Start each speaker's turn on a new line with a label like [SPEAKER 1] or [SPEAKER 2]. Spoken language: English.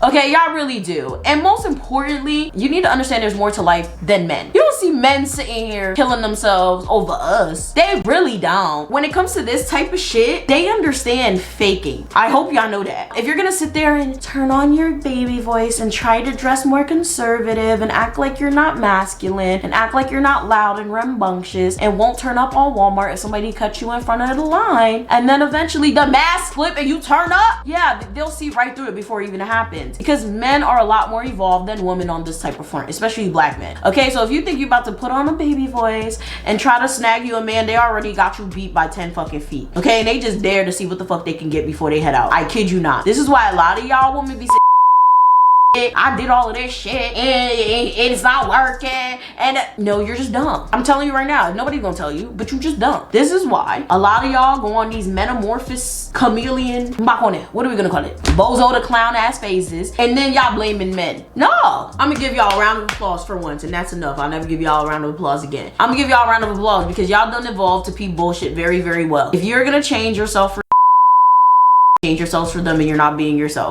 [SPEAKER 1] Okay, y'all really do. And most importantly, you need to understand there's more to life than men. You don't see men sitting here killing themselves over us. They really don't. When it comes to this type of shit, they understand faking. I hope y'all know that. If you're gonna sit there and turn on your baby voice and try to dress more conservative and act like you're not masculine and act like you're not loud and rambunctious and won't turn up on Walmart if somebody cuts you in front of the line, and then eventually the mask flip and you turn up, yeah, they'll see right through it before it even happens. Because men are a lot more evolved than women on this type of front, especially black men. Okay, so if you think you're about to put on a baby voice and try to snag you a man, they already got you beat by 10 fucking feet. Okay, and they just dare to see what the fuck they can get before they head out. I kid you not. This is why a lot of y'all women be saying, I did all of this shit and it's not working, and no, you're just dumb. I'm telling you right now, nobody's gonna tell you, but you just dumb. This is why a lot of y'all go on these metamorphosis chameleon, what are we gonna call it, bozo the clown ass phases, and then y'all blaming men. No, I'm gonna give y'all a round of applause for once, and that's enough. I'll never give y'all a round of applause again. I'm gonna give y'all a round of applause because y'all done evolved to peep bullshit very, very well. If you're gonna change yourself for them and you're not being yourself,